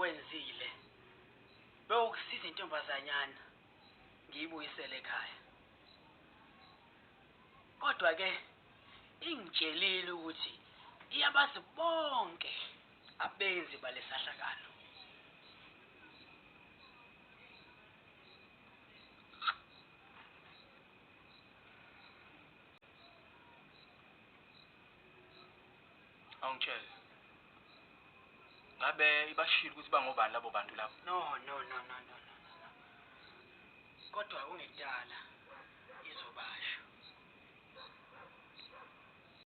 engikwenzile bewukusiza intombazanyana ngiyibuyisele ekhaya. Kodwa ke ingitshelile ukuthi iyabazi bonke abenzi balesahlakalo. Awungitshela. Ngabe ibashilo ukuthi bangobani labo bantu labo? No. Kodwa ungedala izobasho.